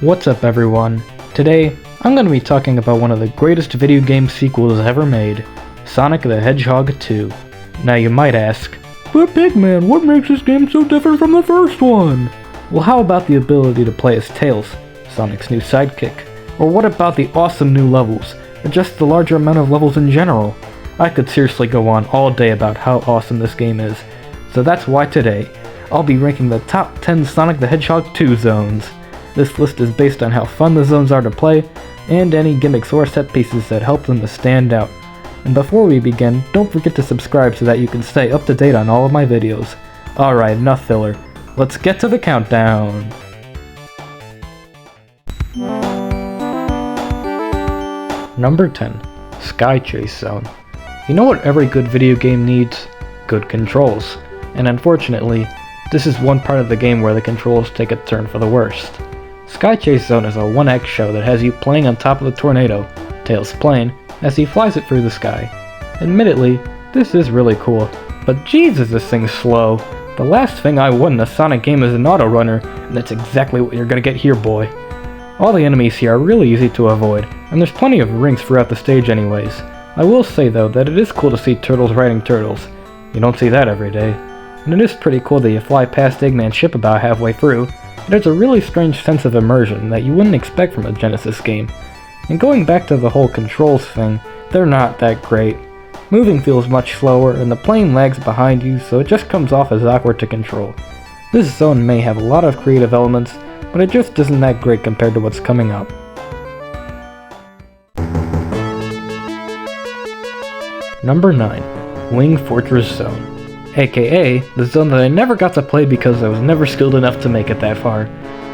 What's up everyone? Today, I'm going to be talking about one of the greatest video game sequels ever made, Sonic the Hedgehog 2. Now you might ask, but Big Man, what makes this game so different from the first one? Well, how about the ability to play as Tails, Sonic's new sidekick? Or what about the awesome new levels, or just the larger amount of levels in general? I could seriously go on all day about how awesome this game is, so that's why today, I'll be ranking the top 10 Sonic the Hedgehog 2 zones. This list is based on how fun the zones are to play, and any gimmicks or set pieces that help them to stand out. And before we begin, don't forget to subscribe so that you can stay up to date on all of my videos. Alright, enough filler. Let's get to the countdown! Number 10. Sky Chase Zone. You know what every good video game needs? Good controls. And unfortunately, this is one part of the game where the controls take a turn for the worst. Sky Chase Zone is a one-act show that has you playing on top of the tornado, Tails playing, as he flies it through the sky. Admittedly, this is really cool, but Jesus, this thing's slow. The last thing I want in a Sonic game is an auto runner, and that's exactly what you're gonna get here, boy. All the enemies here are really easy to avoid, and there's plenty of rings throughout the stage anyways. I will say though that it is cool to see turtles riding turtles. You don't see that every day. And it is pretty cool that you fly past Eggman's ship about halfway through. There's a really strange sense of immersion that you wouldn't expect from a Genesis game. And going back to the whole controls thing, they're not that great. Moving feels much slower, and the plane lags behind you, so it just comes off as awkward to control. This zone may have a lot of creative elements, but it just isn't that great compared to what's coming up. Number 9. Wing Fortress Zone. AKA, the zone that I never got to play because I was never skilled enough to make it that far.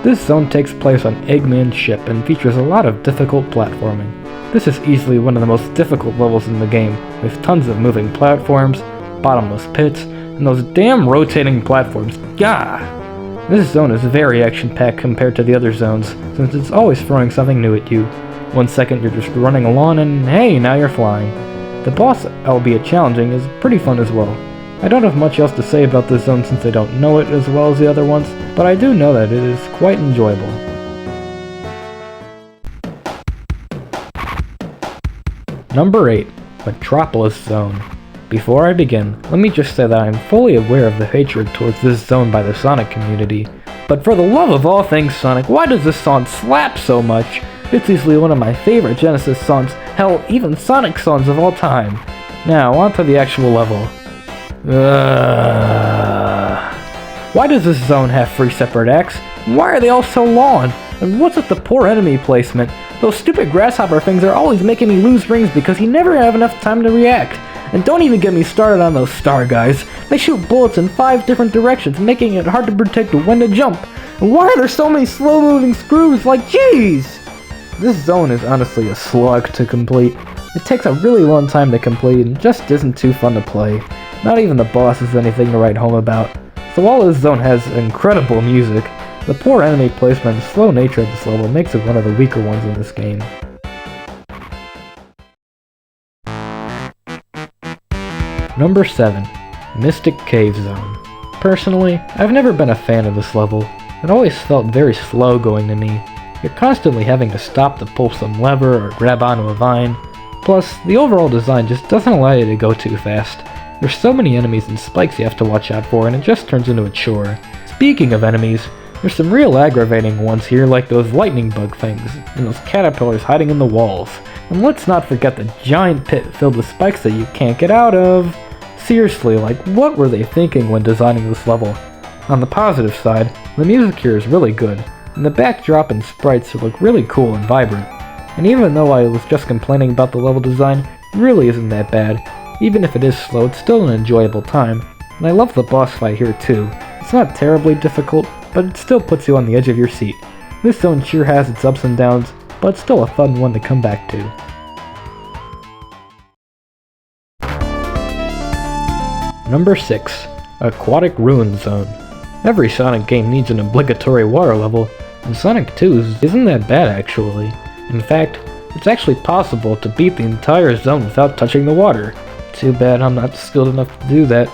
This zone takes place on Eggman's ship and features a lot of difficult platforming. This is easily one of the most difficult levels in the game, with tons of moving platforms, bottomless pits, and those damn rotating platforms. Gah! This zone is very action-packed compared to the other zones, since it's always throwing something new at you. 1 second you're just running along and hey, now you're flying. The boss, albeit challenging, is pretty fun as well. I don't have much else to say about this zone since I don't know it as well as the other ones, but I do know that it is quite enjoyable. Number 8. Metropolis Zone. Before I begin, let me just say that I am fully aware of the hatred towards this zone by the Sonic community. But for the love of all things Sonic, why does this song slap so much? It's easily one of my favorite Genesis songs, hell, even Sonic songs of all time. Now, on to the actual level. Why does this zone have 3 separate acts? Why are they all so long? And what's with the poor enemy placement? Those stupid grasshopper things are always making me lose rings because you never have enough time to react. And don't even get me started on those star guys. They shoot bullets in 5 different directions, making it hard to predict when to jump. And why are there so many slow-moving screws? Like, jeez! This zone is honestly a slog to complete. It takes a really long time to complete and just isn't too fun to play. Not even the boss is anything to write home about. So while this zone has incredible music, the poor enemy placement and slow nature of this level makes it one of the weaker ones in this game. Number 7. Mystic Cave Zone. Personally, I've never been a fan of this level. It always felt very slow going to me. You're constantly having to stop to pull some lever or grab onto a vine. Plus, the overall design just doesn't allow you to go too fast. There's so many enemies and spikes you have to watch out for, and it just turns into a chore. Speaking of enemies, there's some real aggravating ones here, like those lightning bug things, and those caterpillars hiding in the walls. And let's not forget the giant pit filled with spikes that you can't get out of. Seriously, like, what were they thinking when designing this level? On the positive side, the music here is really good, and the backdrop and sprites look really cool and vibrant. And even though I was just complaining about the level design, it really isn't that bad. Even if it is slow, it's still an enjoyable time, and I love the boss fight here too. It's not terribly difficult, but it still puts you on the edge of your seat. This zone sure has its ups and downs, but it's still a fun one to come back to. Number 6. Aquatic Ruin Zone. Every Sonic game needs an obligatory water level, and Sonic 2's isn't that bad actually. In fact, it's actually possible to beat the entire zone without touching the water. Too bad I'm not skilled enough to do that.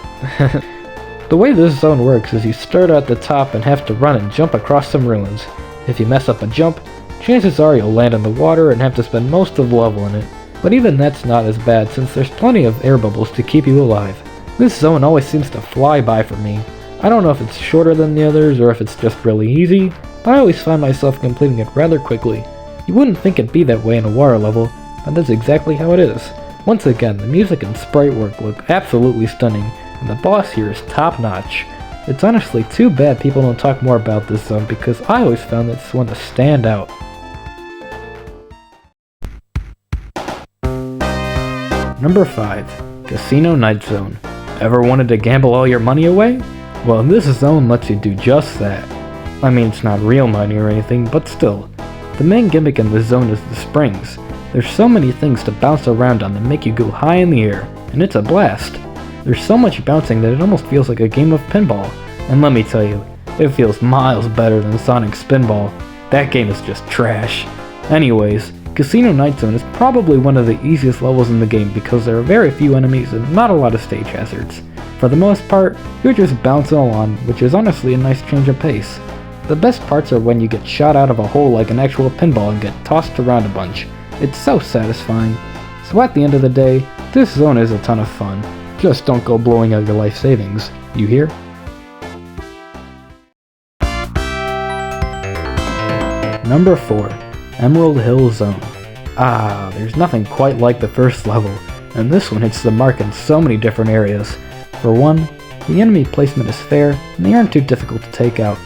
The way this zone works is you start at the top and have to run and jump across some ruins. If you mess up a jump, chances are you'll land in the water and have to spend most of the level in it. But even that's not as bad since there's plenty of air bubbles to keep you alive. This zone always seems to fly by for me. I don't know if it's shorter than the others or if it's just really easy, but I always find myself completing it rather quickly. You wouldn't think it'd be that way in a water level, but that's exactly how it is. Once again, the music and sprite work look absolutely stunning, and the boss here is top notch. It's honestly too bad people don't talk more about this zone because I always found this one to stand out. Number 5. Casino Night Zone. Ever wanted to gamble all your money away? Well, this zone lets you do just that. I mean, it's not real money or anything, but still. The main gimmick in this zone is the springs. There's so many things to bounce around on that make you go high in the air, and it's a blast. There's so much bouncing that it almost feels like a game of pinball, and let me tell you, it feels miles better than Sonic Spinball. That game is just trash. Anyways, Casino Night Zone is probably one of the easiest levels in the game because there are very few enemies and not a lot of stage hazards. For the most part, you're just bouncing along, which is honestly a nice change of pace. The best parts are when you get shot out of a hole like an actual pinball and get tossed around a bunch. It's so satisfying. So at the end of the day, this zone is a ton of fun. Just don't go blowing out your life savings. You hear? Number 4. Emerald Hill Zone. Ah, there's nothing quite like the first level, and this one hits the mark in so many different areas. For one, the enemy placement is fair, and they aren't too difficult to take out.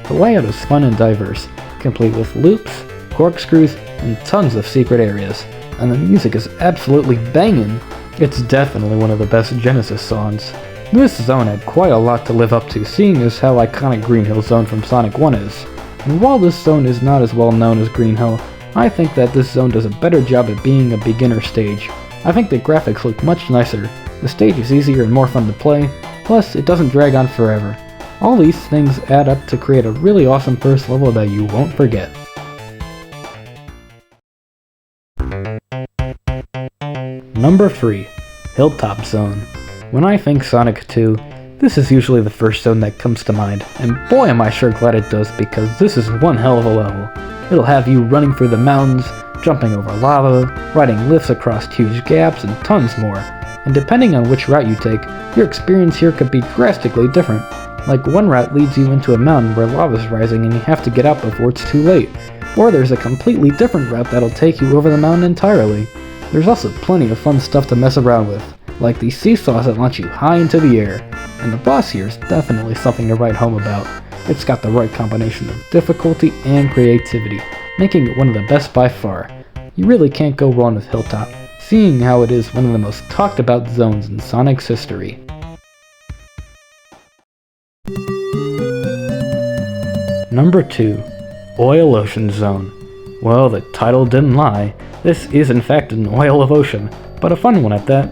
The layout is fun and diverse, complete with loops, corkscrews, and tons of secret areas, and the music is absolutely banging. It's definitely one of the best Genesis songs. This zone had quite a lot to live up to, seeing as how iconic Green Hill Zone from Sonic 1 is. And while this zone is not as well known as Green Hill, I think that this zone does a better job at being a beginner stage. I think the graphics look much nicer, the stage is easier and more fun to play, plus it doesn't drag on forever. All these things add up to create a really awesome first level that you won't forget. Number 3. Hilltop Zone. When I think Sonic 2, this is usually the first zone that comes to mind, and boy am I sure glad it does because this is one hell of a level. It'll have you running through the mountains, jumping over lava, riding lifts across huge gaps, and tons more. And depending on which route you take, your experience here could be drastically different. Like one route leads you into a mountain where lava's rising and you have to get out before it's too late. Or there's a completely different route that'll take you over the mountain entirely. There's also plenty of fun stuff to mess around with, like these seesaws that launch you high into the air. And the boss here is definitely something to write home about. It's got the right combination of difficulty and creativity, making it one of the best by far. You really can't go wrong with Hilltop, seeing how it is one of the most talked about zones in Sonic's history. Number 2. Oil Ocean Zone. Well, the title didn't lie. This is in fact an oil of ocean, but a fun one at that.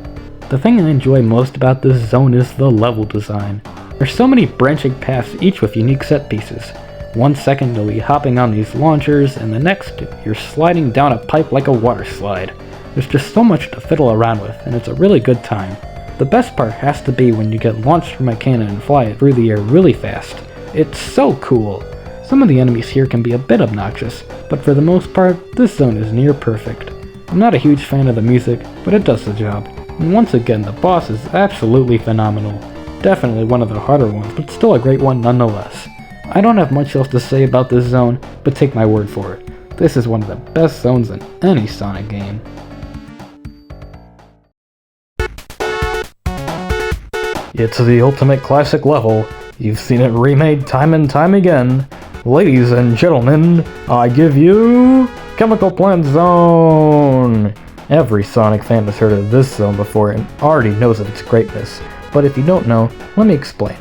The thing I enjoy most about this zone is the level design. There's so many branching paths, each with unique set pieces. 1 second you'll be hopping on these launchers, and the next you're sliding down a pipe like a water slide. There's just so much to fiddle around with, and it's a really good time. The best part has to be when you get launched from a cannon and fly it through the air really fast. It's so cool. Some of the enemies here can be a bit obnoxious, but for the most part, this zone is near perfect. I'm not a huge fan of the music, but it does the job. And once again, the boss is absolutely phenomenal. Definitely one of the harder ones, but still a great one nonetheless. I don't have much else to say about this zone, but take my word for it. This is one of the best zones in any Sonic game. It's the ultimate classic level. You've seen it remade time and time again. Ladies and gentlemen, I give you Chemical Plant Zone! Every Sonic fan has heard of this zone before and already knows of its greatness, but if you don't know, let me explain.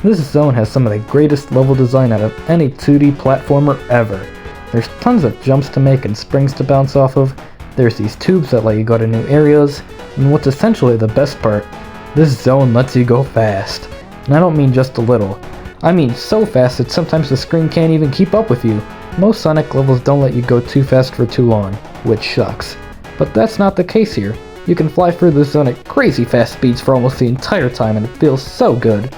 This zone has some of the greatest level design out of any 2D platformer ever. There's tons of jumps to make and springs to bounce off of, there's these tubes that let you go to new areas, and what's essentially the best part, this zone lets you go fast. And I don't mean just a little. I mean so fast that sometimes the screen can't even keep up with you. Most Sonic levels don't let you go too fast for too long, which sucks. But that's not the case here. You can fly through this zone at crazy fast speeds for almost the entire time and it feels so good.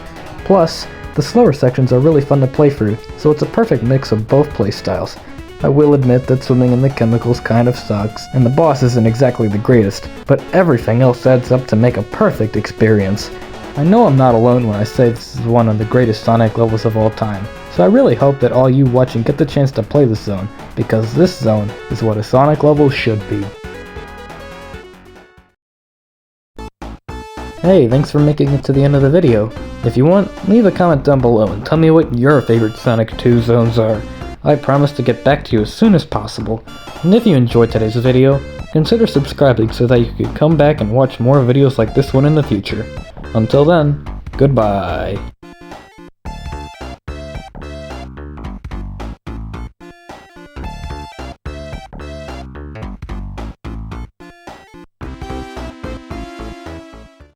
Plus, The slower sections are really fun to play through, so it's a perfect mix of both playstyles. I will admit that swimming in the chemicals kind of sucks, and the boss isn't exactly the greatest, but everything else adds up to make a perfect experience. I know I'm not alone when I say this is one of the greatest Sonic levels of all time, so I really hope that all you watching get the chance to play this zone, because this zone is what a Sonic level should be. Hey, thanks for making it to the end of the video. If you want, leave a comment down below and tell me what your favorite Sonic 2 zones are. I promise to get back to you as soon as possible. And if you enjoyed today's video, consider subscribing so that you can come back and watch more videos like this one in the future. Until then, goodbye.